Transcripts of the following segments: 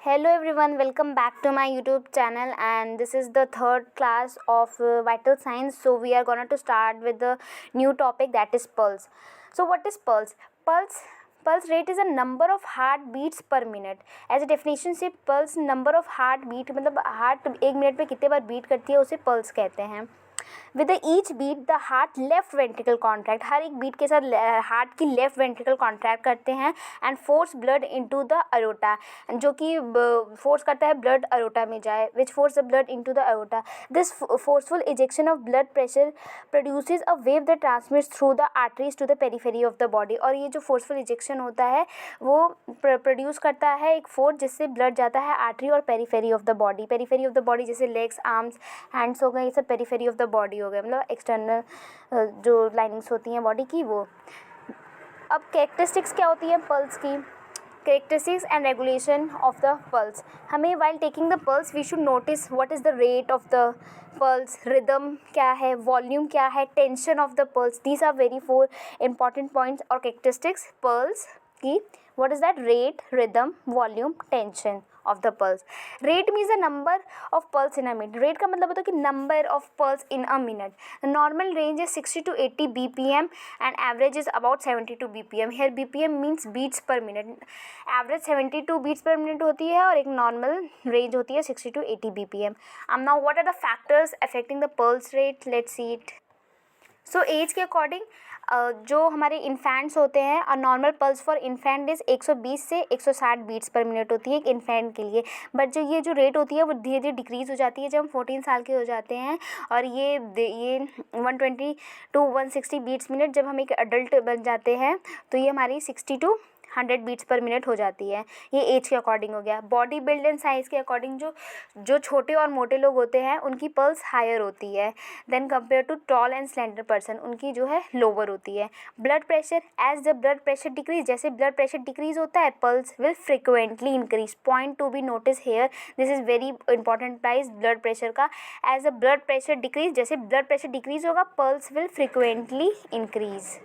Hello everyone, welcome back to my YouTube channel, and this is the third class of Vital Signs. So we are going to start with the new topic, that is pulse. So what is pulse? Pulse rate is a number of heartbeats per minute. As a definition से pulse number of heartbeat मतलब heart एक minute में कितने बार beat करती है उसे pulse कहते हैं. With each beat the heart left ventricle contract, हर एक बीट के साथ हार्ट की लेफ्ट वेंट्रिकल कॉन्ट्रैक्ट करते हैं and force blood into the aorta, जो कि फोर्स करता है ब्लड अरोटा में जाए, which force the blood into the aorta. This forceful ejection of blood pressure produces a wave that transmits through the arteries to the periphery of the body. और ये जो forceful ejection होता है वो produce करता है एक फोर्स जिससे ब्लड जाता है आर्टरी और periphery of the body. Periphery of the body जैसे लेग्स, आर्म्स, हैंड्स हो गए, ये सब पेरीफेरी ऑफ द बॉडी हो गए, मतलब एक्सटर्नल जो लाइनिंग्स होती हैं बॉडी की वो. अब कैरेक्टरिस्टिक्स क्या होती है पल्स की? Characteristics and regulation of the pulse. हमें while taking the pulse we should notice what is the rate of the pulse, rhythm क्या है, वॉल्यूम क्या है, tension of the pulse. These are very 4 important points और characteristics pulse की. what is that? Rate, rhythm, volume, tension of the pulse. Rate means the number of pulse in a minute. Rate का मतलब होता है कि number of pulse in a minute. The normal range is 60 to 80 bpm and average is about 72 bpm. Here bpm means beats per minute. Average 72 beats per minute होती है और एक normal range होती है 60 to 80 bpm. Now what are the factors affecting the pulse rate? Let's see it. So age के according जो हमारे infants होते हैं, और normal pulse for infant is 120 से 160 बीट्स पर मिनट होती है एक इन्फेंट के लिए. बट जो ये जो रेट होती है वो धीरे धीरे डिक्रीज़ हो जाती है जब हम 14 साल के हो जाते हैं, और ये 120 टू 160 बीट्स मिनट जब हम एक अडल्ट बन जाते हैं तो ये हमारी 60 टू 100 बीट्स पर मिनट हो जाती है. ये एज के अकॉर्डिंग हो गया. बॉडी बिल्ड एंड साइज़ के अकॉर्डिंग जो छोटे और मोटे लोग होते हैं उनकी पल्स हायर होती है than compare to tall and slender person, उनकी जो है लोअर होती है. Blood pressure, as the blood pressure decrease, जैसे ब्लड प्रेशर डिक्रीज होता है pulse will frequently increase. Point to be notice here, this is very important price blood pressure का. As the blood pressure decrease, जैसे blood pressure decrease होगा pulse will frequently increase.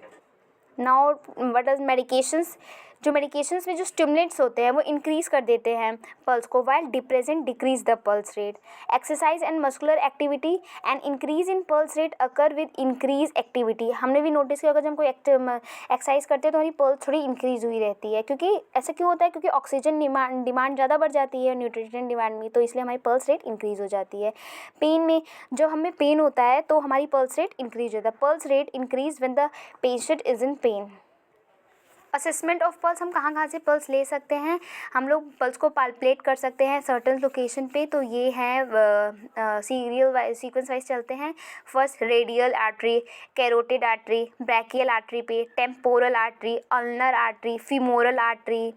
Now what are medications? जो medications में जो stimulants होते हैं वो increase कर देते हैं पल्स को, while depressant decrease the pulse rate. Exercise and muscular activity and increase in pulse rate occur with increase activity. हमने भी नोटिस किया होगा जब हम कोई एक्सरसाइज करते हैं तो हमारी पल्स थोड़ी इंक्रीज़ हुई रहती है. क्योंकि ऐसा क्यों होता है? क्योंकि ऑक्सीजन डिमांड ज़्यादा बढ़ जाती है न्यूट्रिशन डिमांड में, तो इसलिए हमारी पल्स रेट इंक्रीज़ हो जाती है. पेन में, जब हमें पेन होता है तो हमारी पल्स रेट इंक्रीज होता है. Pulse rate increase when the patient is in pen. Assessment of pulse, हम कहाँ से पल्स ले सकते हैं? हम लोग पल्स को पाल्पेट कर सकते हैं सर्टन लोकेशन पे. तो ये है सीरियल सीक्वेंस वाइज चलते हैं. First radial artery, carotid artery, brachial artery पे, temporal artery, ulnar artery, femoral artery,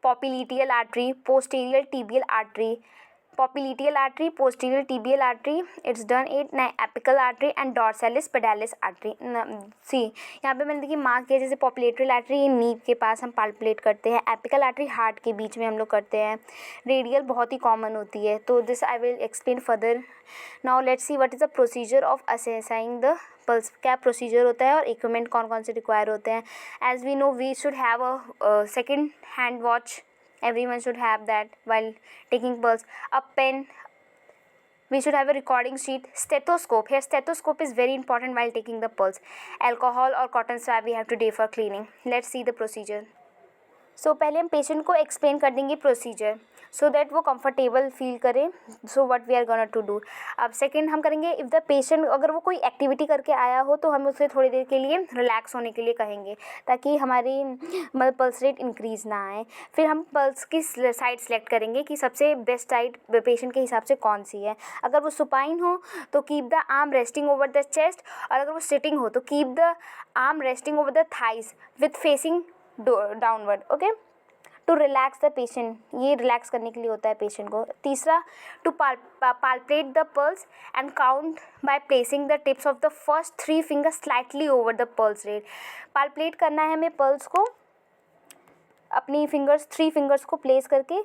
popliteal artery, posterior tibial artery. Popliteal artery, posterior tibial artery, it's done it apical artery and dorsalis pedalis artery. सी यहाँ पे मैंने देखिए mark किया, जैसे पॉपुलेटरल artery ये नीव के पास हम पाल्पुलेट करते हैं, एपिकल आर्टरी हार्ट के बीच में हम लोग करते हैं, रेडियल बहुत ही कॉमन होती है. तो this I will explain further. Now let's see what is the procedure of assessing the pulse. क्या प्रोसीजर होता है और इक्विपमेंट कौन कौन से रिक्वायर होते हैं? As we know we should have a second hand watch. Everyone should have that while taking pulse. A pen. We should have a recording sheet. Stethoscope. Here stethoscope is very important while taking the pulse. Alcohol or cotton swab we have to do for cleaning. Let's see the procedure. So पहले हम patient को explain कर देंगे procedure so that वो comfortable feel करें. So what we are gonna to do. अब second हम करेंगे, इफ़ द पेशेंट अगर वो कोई एक्टिविटी करके आया हो तो हम उसे थोड़ी देर के लिए रिलैक्स होने के लिए कहेंगे ताकि हमारी मतलब पल्स रेट इंक्रीज़ ना आए. फिर हम पल्स की साइड सेलेक्ट करेंगे कि सबसे बेस्ट साइड पेशेंट के हिसाब से कौन सी है. अगर वो सुपाइन हो तो keep the arm resting over the chest, और अगर वो सिटिंग हो तो keep the arm resting over the thighs with facing downward. Okay, to relax the patient, ये रिलैक्स करने के लिए होता है पेशेंट को. तीसरा, to palpate the pulse and count by placing the tips of the first 3 fingers slightly over the pulse rate. Palpate करना है हमें पल्स को, अपनी 3 फिंगर्स को प्लेस करके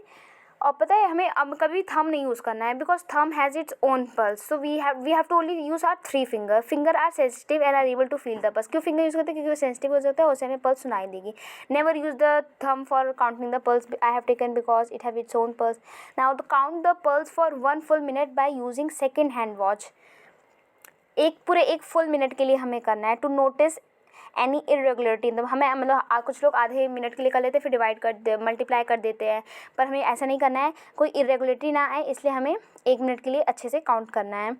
और पता है हमें अब कभी थंब नहीं यूज़ करना है, because thumb has its own pulse, so we have to only use our 3 finger. Finger are sensitive and are able to feel the pulse. क्यों फिंगर यूज़ करते हैं? क्योंकि वो सेंसिटिव हो जाता है, उससे हमें पल्स सुनाई देगी. Never use the thumb for counting the pulse. I have taken because it have its own pulse. Now to count the pulse for 1 full minute by using second hand watch. एक full minute के लिए हमें करना है. To notice any irregularity, हमें मतलब कुछ लोग आधे मिनट के लिए कर लेते हैं, फिर डिवाइड कर मल्टीप्लाई कर देते हैं, पर हमें ऐसा नहीं करना है. कोई इरेगुलरिटी ना आए, इसलिए हमें 1 मिनट के लिए अच्छे से काउंट करना है.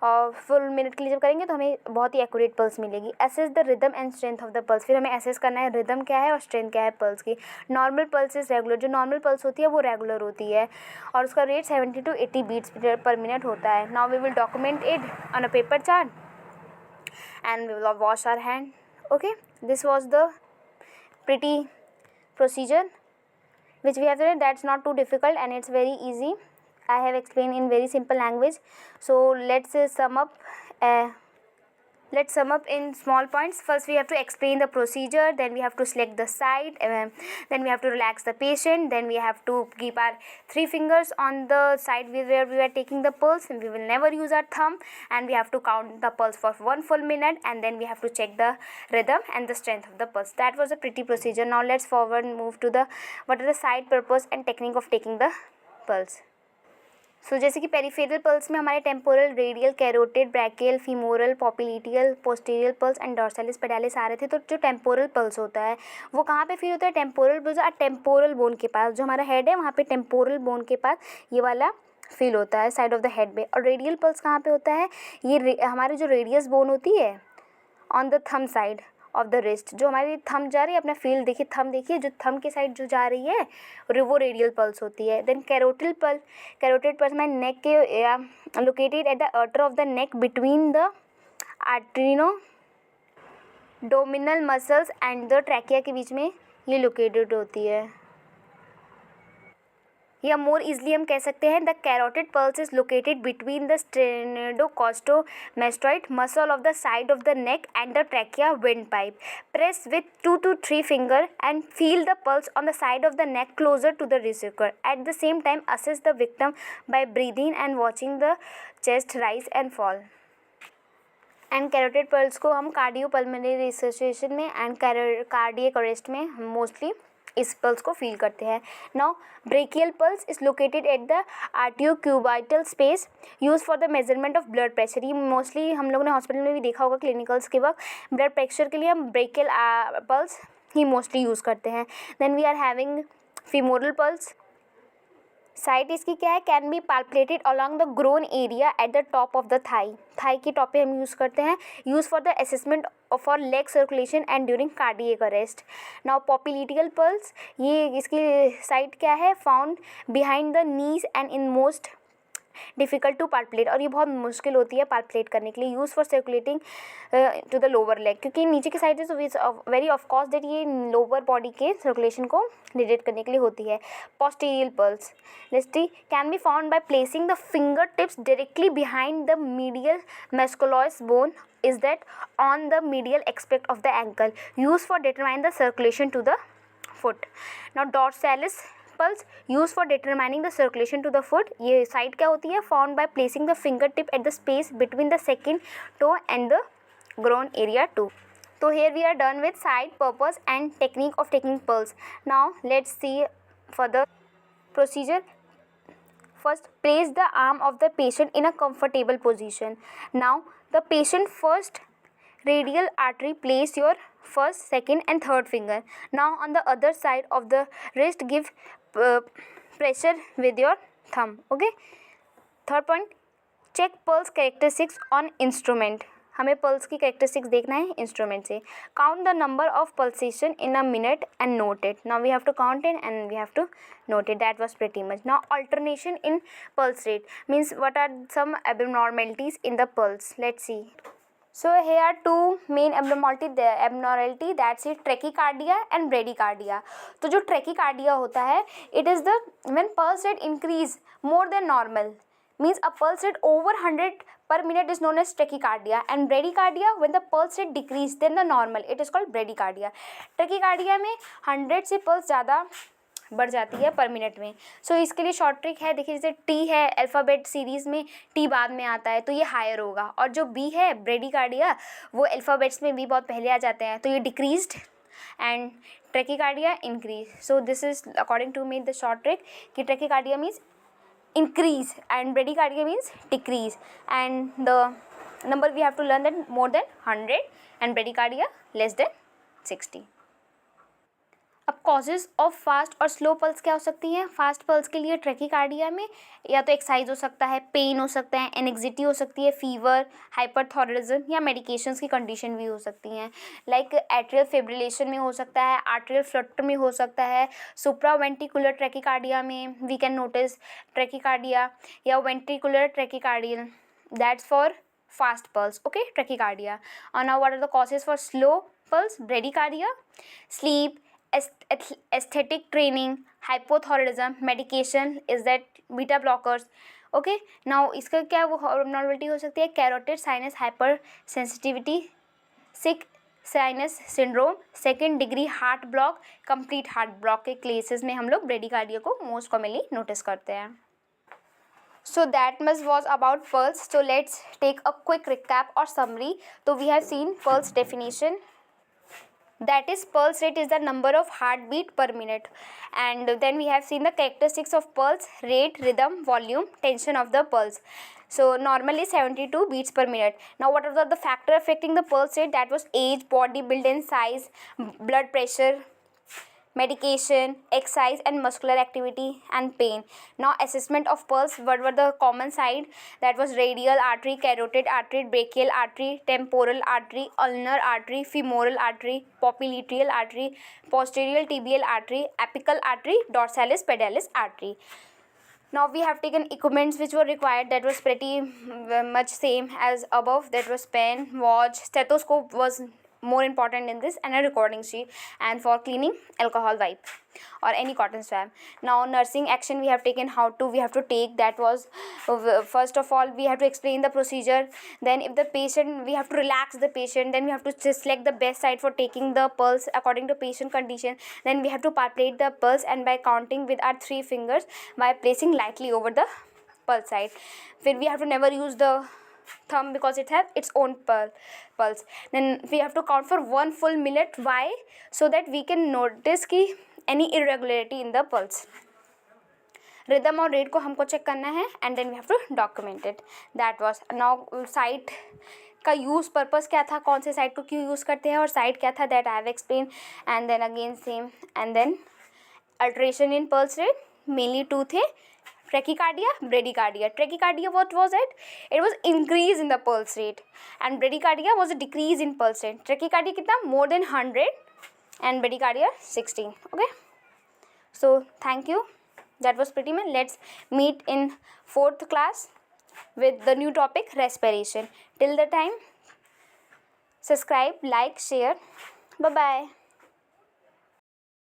और फुल मिनट के लिए जब करेंगे तो हमें बहुत ही एक्यूरेट पल्स मिलेगी. Assess the rhythm and strength of the pulse. फिर हमें असेस करना है रिदम क्या है और स्ट्रेंथ क्या है पल्स की. Normal pulse is regular. जो नॉर्मल पल्स होती है वो रेगुलर होती है और उसका rate 70 to 80 beats per minute होता है. Now we will document it on a paper chart and we will wash our hand. Okay, this was the pretty procedure which we have done. That's not too difficult and it's very easy. I have explained in very simple language. So let's sum up. Let's sum up in small points. First we have to explain the procedure, then we have to select the site, then we have to relax the patient, then we have to keep our 3 fingers on the side where we are taking the pulse, and we will never use our thumb, and we have to count the pulse for 1 full minute, and then we have to check the rhythm and the strength of the pulse. That was a pretty procedure. Now let's move to the what are the side purpose and technique of taking the pulse. जैसे कि peripheral pulse में हमारे temporal, radial, carotid, brachial, femoral, popliteal, posterior pulse and dorsalis pedalis आ रहे थे. तो जो temporal pulse होता है वो कहाँ पे फील होता है? टेम्पोरल पल्स टेम्पोरल बोन के पास. जो हमारा हेड है वहाँ पे टेम्पोरल बोन के पास ये वाला फील होता है, साइड ऑफ द हेड पे. और रेडियल पल्स कहाँ पे होता है? ये हमारी जो रेडियस बोन होती है on the thumb side of the wrist. जो हमारी थंब जा रही है, अपना फील देखिए, थंब देखिए, जो थंब के साइड जो जा रही है वो रेडियल पल्स होती है. देन कैरोटिड पल्स में नेक के located at the artery of the neck between the आर्टेरियोडोमिनल मसल्स एंड द ट्रैकिया के बीच में ये लोकेटेड होती है. या मोर इजली हम कह सकते हैं the carotid pulse is located between the sternocleidomastoid muscle of the side of the neck and the trachea wind pipe. Press with 2 to 3 finger and feel the pulse on the side of the neck closer to the rescuer. At the same time assess the victim by breathing and watching the chest rise and fall. And carotid pulse को हम cardiopulmonary resuscitation में and cardiac arrest में mostly इस pulse को feel करते हैं. Now brachial pulse is located at the antecubital space use for the measurement of blood pressure. ये mostly हम लोगों ने हॉस्पिटल में भी देखा होगा क्लिनिकल्स के वक्त. ब्लड प्रेशर के लिए हम ब्रेकियल पल्स ही मोस्टली यूज़ करते हैं. Then we are having femoral pulse. Site इसकी क्या है? Can be palpated along the groin area at the top of the thigh के टॉप पे हम यूज़ करते हैं. Use for the assessment for leg circulation and during cardiac arrest. Now popliteal pulse, ये इसकी साइट क्या है? Found behind the knees and in most difficult to palpate. और ये बहुत मुश्किल होती है पाल्पेट करने के लिए. Use for circulating to the lower leg, क्योंकि नीचे की साइड है तो वेरी ऑफ कोर्स दैट ये लोअर बॉडी के सर्कुलेशन को निर्देशित करने के लिए होती है. Posterior pulse can be found by placing the finger tips directly behind the medial malleolus bone is that on the medial aspect of the ankle, used for determining the circulation to the foot. Now dorsalis pulse used for determining the circulation to the foot. ये side क्या होती है? Found by placing the fingertip at the space between the second toe and the groin area too. So here we are done with side purpose and technique of taking pulse. Now let's see further procedure. First, place the arm of the patient in a comfortable position. Now the patient first radial artery, place your first, second and third finger. Now on the other side of the wrist, give pressure with your thumb. Okay. Third point, check pulse characteristics on instrument. हमें pulse की characteristics देखना है instrument से. Count the number of pulsation in a minute and note it. Now we have to count it and we have to note it. That was pretty much. Now alternation in pulse rate means what are some abnormalities in the pulse. Let's see. So here are two main abnormality, that's it, trachycardia and bradycardia. तो जो trachycardia होता है, it is the when pulse rate increase more than normal, means a pulse rate over 100 per minute is known as trachycardia. And bradycardia, when the pulse rate decrease than the normal, it is called bradycardia. Trachycardia में 100 से pulse ज़्यादा बढ़ जाती है पर minute में। सो इसके लिए शॉर्ट ट्रिक है, देखिए जैसे टी है अल्फ़ाबेट सीरीज़ में टी बाद में आता है तो ये हायर होगा, और जो बी है ब्रेडिकार्डिया वो अल्फ़ाबेट्स में बी बहुत पहले आ जाते हैं तो ये decreased, and tachycardia increase. So this is according to me the short trick कि tachycardia means increase and bradycardia means decrease, and the number we have to learn that more than 100 and bradycardia less than 60. अब causes of fast और slow pulse क्या हो सकती हैं? Fast pulse के लिए ट्रैकिकार्डिया में या तो एक्साइज हो सकता है, पेन हो सकता है, एनेक्सिटी हो सकती है, फीवर, हाइपरथायरॉयडिज्म या मेडिकेशंस की कंडीशन भी हो सकती हैं, लाइक एट्रियल फिब्रिलेशन में हो सकता है, आर्टरियल फ्लटर में हो सकता है, सुप्रावेंट्रिकुलर ट्रैकिकार्डिया में वी कैन नोटिस ट्रैकिकार्डिया या ventricular tachycardial, that's for fast pulse, okay, tachycardia. And now what are the causes for slow pulse? Bradycardia, sleep, aesthetic training, hypothyroidism, medication is that beta blockers. okay, now इसका क्या वो abnormality हो सकती है? carotid sinus hypersensitivity, sick sinus syndrome, second degree heart block, complete heart block के cases में हम लोग ब्रेडिकार्डिया को मोस्ट कॉमनली नोटिस करते हैं. So that much was about pulse. So let's take a quick recap or summary. So we have seen pulse definition. That is, pulse rate is the number of heartbeat per minute. And then we have seen the characteristics of pulse rate, rhythm, volume, tension of the pulse. So normally 72 beats per minute. Now what are the factor affecting the pulse rate? That was age, body build and size, blood pressure, medication, exercise and muscular activity, and pain. Now assessment of pulse, what were the common side? That was radial artery, carotid artery, brachial artery, temporal artery, ulnar artery, femoral artery, popliteal artery, posterior tibial artery, apical artery, dorsalis pedalis artery. Now we have taken equipments which were required, that was pretty much same as above. That was pen, watch, stethoscope was more important in this, and a recording sheet, and for cleaning alcohol wipe or any cotton swab. Now nursing action we have taken, how to we have to take, that was first of all we have to explain the procedure, then if the patient, we have to relax the patient, then we have to just select the best side for taking the pulse according to patient condition, then we have to palpate the pulse and by counting with our 3 fingers by placing lightly over the pulse side. Then we have to never use the thumb because it has its own pulse. Then we have to count for 1 full minute. Why? So that we can notice कि any irregularity in the pulse. rhythm और rate को हमको check करना है, and then we have to document it. That was. Now site का use purpose क्या था, कौन से साइट को क्यों यूज़ करते हैं और साइट क्या था, that I have explain. And then again same, and then alteration in pulse rate mainly 2 थे, trachycardia, bradycardia. Trachycardia, what was it? It was increase in the pulse rate, and bradycardia was a decrease in pulse rate. Trachycardia कितना? More than 100, and bradycardia 60. Okay. So thank you. That was pretty much. Let's meet in 4th class with the new topic, respiration. Till the time, subscribe, like, share. Bye bye.